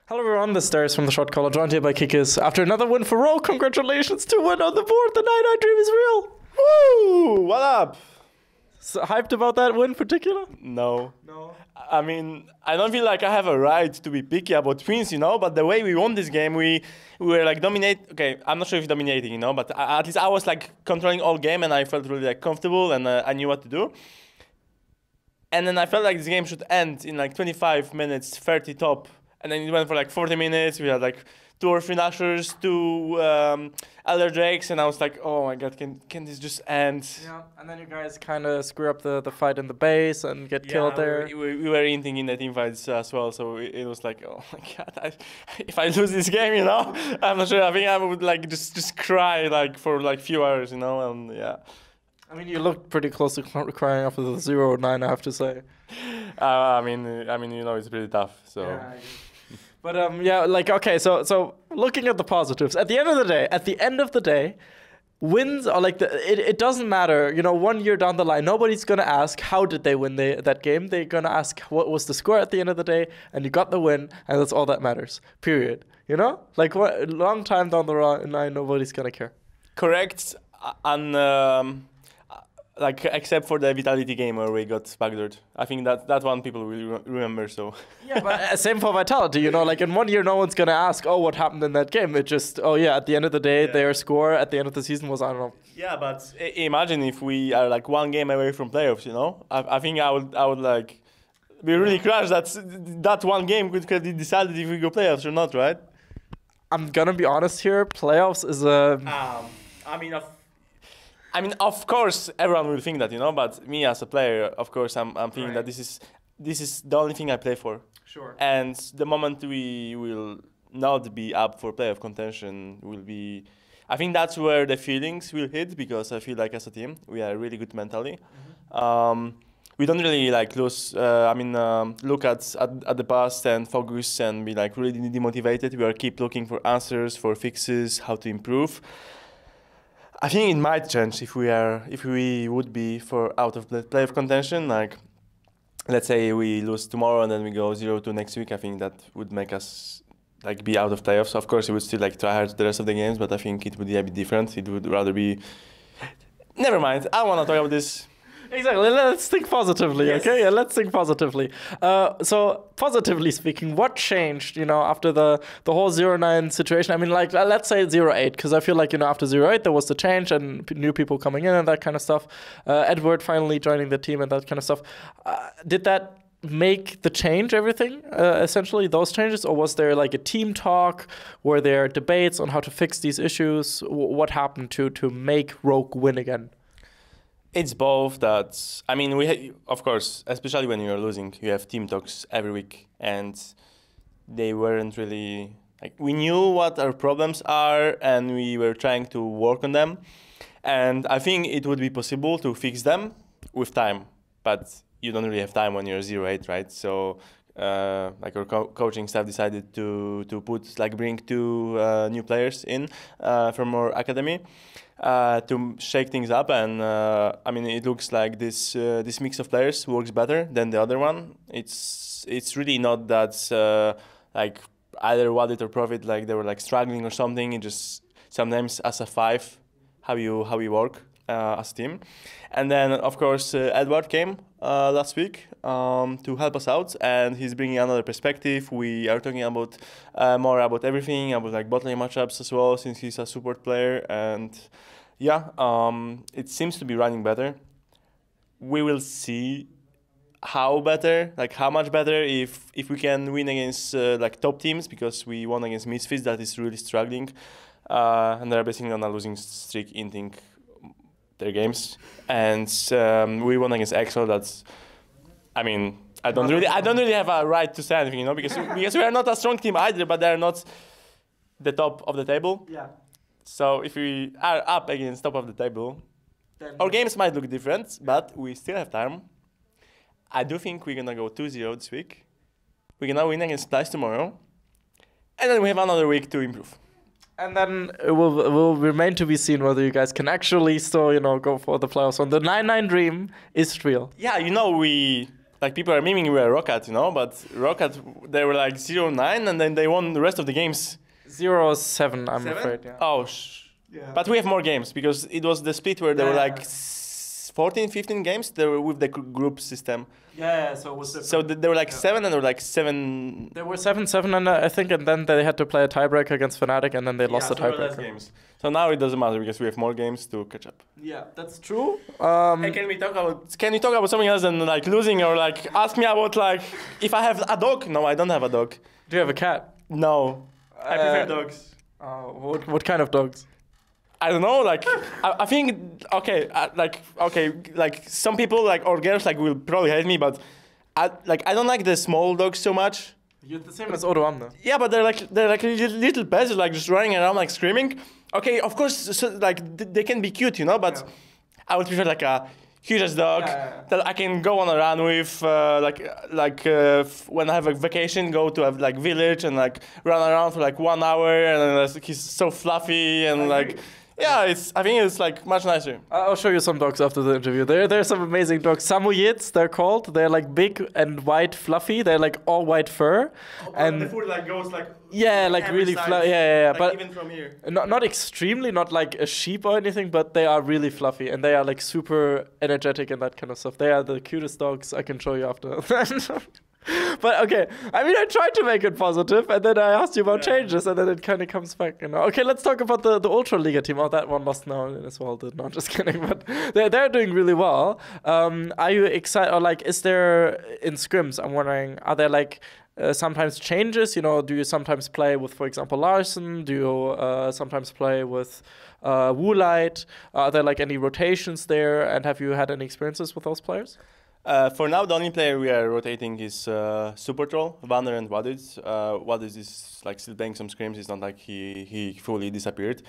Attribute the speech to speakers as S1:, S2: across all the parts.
S1: Hello everyone, this is Darius from the Shotcaller, joined here by Kikis. After another win for Rogue, congratulations to win on the board. The 9-9 dream is real.
S2: Woo! What up?
S1: So hyped about that win in particular?
S2: No. I mean, I don't feel like I have a right to be picky about twins, but the way we won this game, we were like okay, I'm not sure if dominating, but at least I was like controlling all game and I felt really like comfortable and I knew what to do. And then I felt like this game should end in like 25 minutes, 30 top. And then it went for like 40 minutes. We had like 2 or 3 Nashers, 2 Elder Drakes, and I was like, oh my god, can this just end?
S1: Yeah, and then you guys kind of screw up the fight in the base and get killed there.
S2: We were inting in the team fights as well, so it was like, oh my god, if I lose this game, I'm not sure. I think I would like just cry like for like few hours, and yeah.
S1: I mean, you looked pretty close to crying after the 0-9, I have to say.
S2: I mean, it's pretty tough. So.
S1: Yeah, but yeah, like okay, so looking at the positives, at the end of the day, wins are like it doesn't matter. 1 year down the line, nobody's gonna ask how did they win that game. They're gonna ask what was the score at the end of the day, and you got the win, and that's all that matters. Period. Like a long time down the line, nobody's gonna care.
S2: Correct, and. Like except for the Vitality game where we got backdoored. I think that one people will remember. So
S1: yeah, but same for Vitality. Like in 1 year, no one's gonna ask, oh, what happened in that game? It just, oh yeah, at the end of the day, their score at the end of the season was, I don't know.
S2: Yeah, but imagine if we are like 1 game away from playoffs. I think I would like be really crushed that 1 game could have decided if we go playoffs or not, right?
S1: I'm gonna be honest here. Playoffs is
S2: I mean, of course, everyone will think that, but me as a player, of course, I'm thinking that this is the only thing I play for.
S1: Sure.
S2: And the moment we will not be up for playoff contention will be, I think that's where the feelings will hit, because I feel like as a team, we are really good mentally. Mm-hmm. We don't really like lose, look at the past and focus and be like really demotivated. We are keep looking for answers, for fixes, how to improve. I think it might change if we would be out of the playoff contention. Like, let's say we lose tomorrow and then we go 0-2 next week. I think that would make us like be out of playoffs. Of course, we would still like try hard the rest of the games, but I think it would be a bit different. It would rather be. Never mind. I don't want to talk about this.
S1: Exactly. Let's think positively,
S2: yes.
S1: Okay? Yeah, let's think positively. So, positively speaking, what changed, after the whole 0-9 situation? I mean, like, let's say 0-8, because I feel like, after 0-8, there was the change and new people coming in and that kind of stuff. Edward finally joining the team and that kind of stuff. Did that make the change everything, essentially, those changes? Or was there, like, a team talk? Were there debates on how to fix these issues? What happened to make Rogue win again?
S2: It's both. Of course, especially when you're losing, you have team talks every week, and they weren't really like, we knew what our problems are, and we were trying to work on them, and I think it would be possible to fix them with time, but you don't really have time when you're 0-8, right? So, like our coaching staff decided to bring 2 new players in from our academy. To shake things up, and it looks like this mix of players works better than the other one. It's really not that like either Wadit or Profit like they were like struggling or something. It just sometimes as a 5 how you work as a team. And then of course Edward came last week to help us out, and he's bringing another perspective. We are talking about more about everything, about like bot lane matchups as well, since he's a support player, and yeah, it seems to be running better. We will see how much better if we can win against like top teams, because we won against Misfits that is really struggling, and they're basically on a losing streak, inting their games, and we won against Excel. That's, I don't really have a right to say anything, because we are not a strong team either, but they're not the top of the table.
S1: Yeah.
S2: So if we are up against top of the table, then our games might look different, but we still have time. I do think we're gonna go 2-0 this week. We're gonna win against Splice tomorrow, and then we have another week to improve.
S1: And then it will remain to be seen whether you guys can actually still, go for the playoffs. And the 9-9 dream is real.
S2: Yeah, like people are memeing we were Rocket, you know, but Rocket, they were like 0-9 and then they won the rest of the games.
S1: 0-7, I'm afraid. Yeah.
S2: Oh, but we have more games because it was the split where there were like 14, 15 games. They were with the group system.
S1: Yeah, so it was
S2: so there were like 7 and there were like 7.
S1: There were 7-7 and I think, and then they had to play a tiebreaker against Fnatic and then they lost the tiebreaker.
S2: Games. So now it doesn't matter because we have more games to catch up.
S1: Yeah, that's true.
S2: Hey, can we talk about something else than like losing, or like ask me about like if I have a dog? No, I don't have a dog.
S1: Do you have a cat?
S2: No, I prefer dogs.
S1: What kind of dogs?
S2: I don't know, like, I think, like some people, like, or girls, like, will probably hate me, but, I don't like the small dogs so much.
S1: You're the same as Odoam, though.
S2: Yeah, but they're like little pets, like, just running around, like, screaming. Okay, of course, so, like, they can be cute, you know, but I would prefer, like, a huge dog that I can go on a run with, when I have a vacation, go to a, like, village and, like, run around for, like, 1 hour, and then, he's so fluffy, and, like... Yeah, I think it's like much nicer.
S1: I'll show you some dogs after the interview. There's some amazing dogs. Samoyeds, they're called. They're like big and white, fluffy. They're like all white fur.
S2: And the foot like goes like
S1: like really fluffy. Yeah.
S2: Like
S1: but
S2: even from here.
S1: Not extremely, not like a sheep or anything, but they are really fluffy and they are like super energetic and that kind of stuff. They are the cutest dogs. I can show you after. But okay, I mean, I tried to make it positive, and then I asked you about changes, and then it kind of comes back. You know. Okay, let's talk about the Ultra Liga team. Oh, that one lost now as well. No, just kidding. But they're doing really well. Are you excited? Or like, is there in scrims? I'm wondering, are there like sometimes changes? You know, do you sometimes play with, for example, Larson? Do you sometimes play with Woolite? Are there like any rotations there? And have you had any experiences with those players?
S2: For now, the only player we are rotating is Super Troll, Vanner and Wadid. Wadid is like still playing some scrims. It's not like he fully disappeared.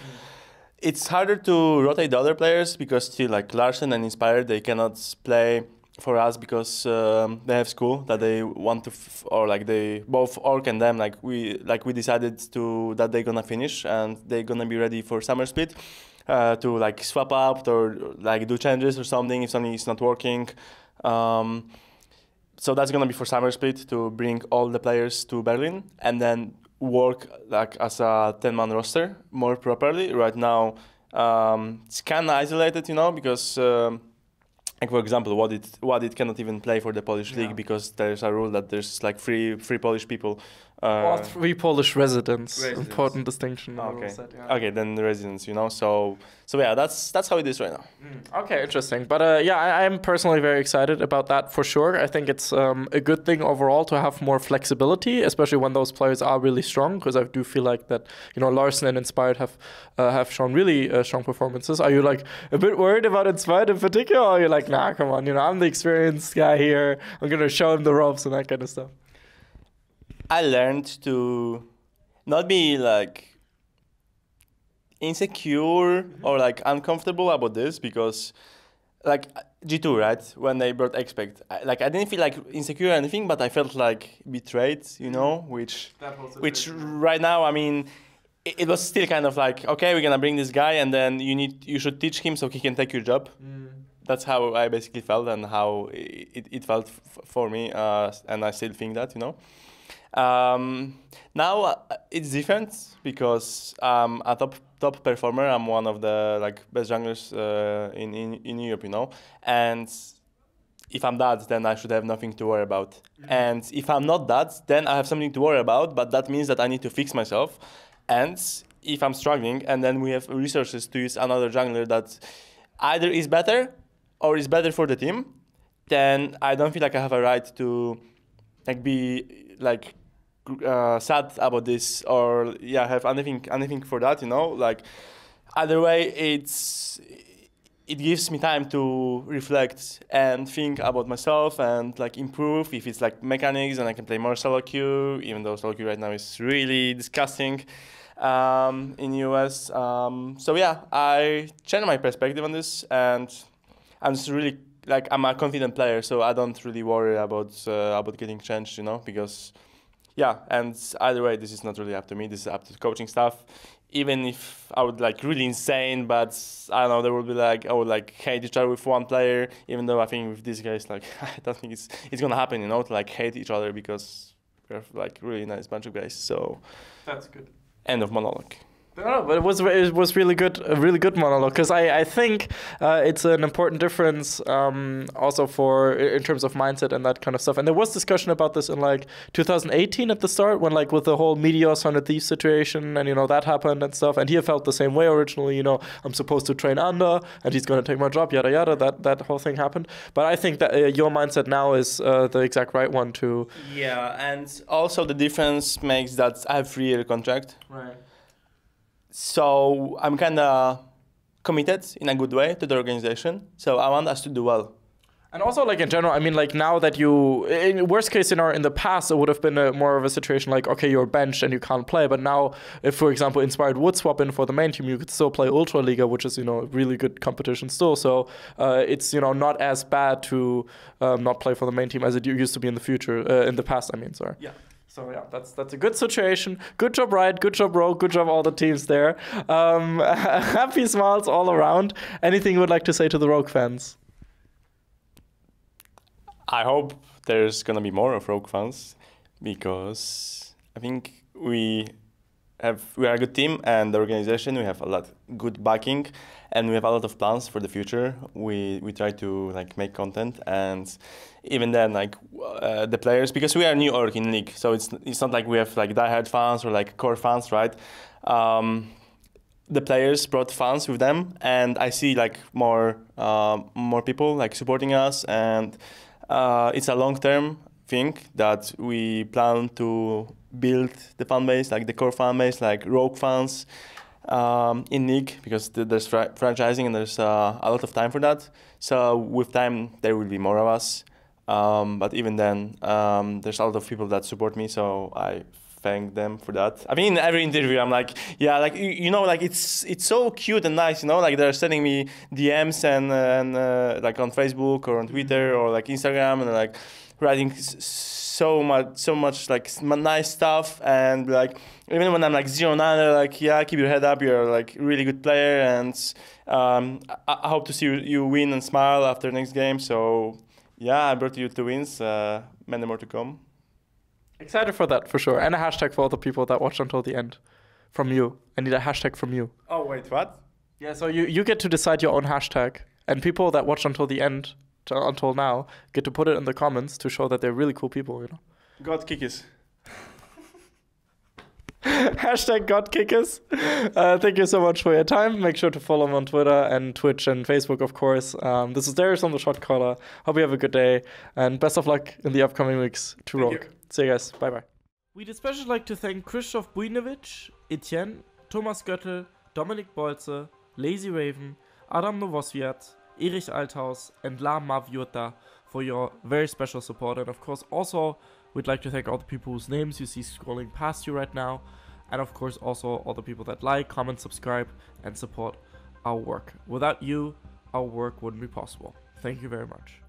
S2: It's harder to rotate the other players because still like Larsen and Inspired, they cannot play for us because they have school that they want to, or like they both Orc and them we decided that they're gonna finish and they're gonna be ready for summer split. To like swap up or like do changes or something if something is not working. So that's gonna be for summer split to bring all the players to Berlin and then work like as a 10-man roster more properly. Right now, it's kind of isolated, you know, because like for example, Wadid cannot even play for the Polish league because there's a rule that there's like three Polish people.
S1: Or 3 Polish residents. Important distinction.
S2: Okay. Okay, then the residents, you know. So yeah, that's how it is right now.
S1: Okay, interesting. But I'm personally very excited about that for sure. I think it's a good thing overall to have more flexibility, especially when those players are really strong. Because I do feel like that, you know, Larsen and Inspired have shown really strong performances. Are you like a bit worried about Inspired in particular, or are you like, nah, come on, you know, I'm the experienced guy here. I'm gonna show him the ropes and that kind of stuff.
S2: I learned to not be like insecure or like uncomfortable about this because like G2, right? When they brought Expect, I didn't feel like insecure or anything, but I felt like betrayed, you know, which right now, I mean, it was still kind of like, okay, we're gonna bring this guy and then you should teach him so he can take your job. That's how I basically felt and how it felt for me, and I still think that, you know. Now it's different because I'm a top performer. I'm one of the like best junglers in Europe, you know. And if I'm that, then I should have nothing to worry about. And if I'm not that, then I have something to worry about. But that means that I need to fix myself. And if I'm struggling, and then we have resources to use another jungler that either is better or is better for the team, then I don't feel like I have a right to like be like sad about this or have anything for that, you know. Like either way, it gives me time to reflect and think about myself and like improve. If it's like mechanics, and I can play more solo queue, even though solo queue right now is really disgusting in US. So yeah, I changed my perspective on this, and I'm just really like I'm a confident player, so I don't really worry about getting changed, you know, because. Yeah, and either way, this is not really up to me. This is up to the coaching staff. even if I would like really insane, but I don't know, there would be like I would like hate each other with one player, even though I think with these guys like I don't think it's gonna happen, you know, to like hate each other because we're like really nice bunch of guys. So
S1: That's good.
S2: end of monologue.
S1: No, but it was really good, a really good monologue, because I think it's an important difference also for in terms of mindset and that kind of stuff. And there was discussion about this in like 2018 at the start, when like with the whole Meteor Son of Thieves situation, and you know that happened and stuff. And he felt the same way originally. You know, I'm supposed to train under, and he's gonna take my job, yada yada. That whole thing happened. But I think that your mindset now is the exact right one to.
S2: Yeah, and also the difference makes that I have 3-year contract.
S1: Right.
S2: So I'm kind of committed in a good way to the organization. So I want us to do well.
S1: And also, like in general, I mean, like now that you, in worst case scenario, in the past, it would have been more of a situation like, okay, you're benched and you can't play. But now, if, for example, Inspired would swap in for the main team, you could still play Ultra Liga, which is, you know, really good competition still. So it's, you know, not as bad to not play for the main team as it used to be in the future, in the past, I mean, sorry.
S2: Yeah.
S1: So yeah, that's a good situation. Good job, Riot. Good job, Rogue. Good job, all the teams there. Happy smiles all around. Anything you would like to say to the Rogue fans?
S2: I hope there's gonna be more of Rogue fans, because I think we are a good team, and the organization, we have a lot good backing, and we have a lot of plans for the future. We try to like make content, and even then like the players, because we are a new org in league, so it's not like we have like diehard fans or like core fans, right? The players brought fans with them, and I see like more people like supporting us, and it's a long-term thing that we plan to build the fan base, like the core fan base, like Rogue fans in league, because there's franchising and there's a lot of time for that. So with time there will be more of us, but even then there's a lot of people that support me, so I thank them for that. I mean, in every interview I'm like, yeah, like you know, like it's so cute and nice, you know, like they're sending me DMs and like on Facebook or on Twitter or like Instagram, and like writing so much like nice stuff, and like even when I'm like 0-9, they're like, yeah, keep your head up, you're like a really good player, and I hope to see you win and smile after next game. So yeah, I brought you 2 wins, many more to come.
S1: Excited for that, for sure. And a hashtag for all the people that watched until the end. From you. I need a hashtag from you.
S2: Oh, wait, what?
S1: Yeah, so you get to decide your own hashtag. And people that watch until the end, until now, get to put it in the comments to show that they're really cool people, you know?
S2: God Kikis.
S1: Hashtag God Kikis. Thank you so much for your time. Make sure to follow him on Twitter and Twitch and Facebook, of course. This is Darius on the Shotcaller. Hope you have a good day. And best of luck in the upcoming weeks to Rogue. See you guys. Bye-bye. We'd especially like to thank Krzysztof Bujnowicz, Etienne, Thomas Göttel, Dominik Bolze, Lazy Raven, Adam Novosviat, Erich Althaus, and La Maviota for your very special support. And of course, also, we'd like to thank all the people whose names you see scrolling past you right now. And of course, also all the people that like, comment, subscribe, and support our work. Without you, our work wouldn't be possible. Thank you very much.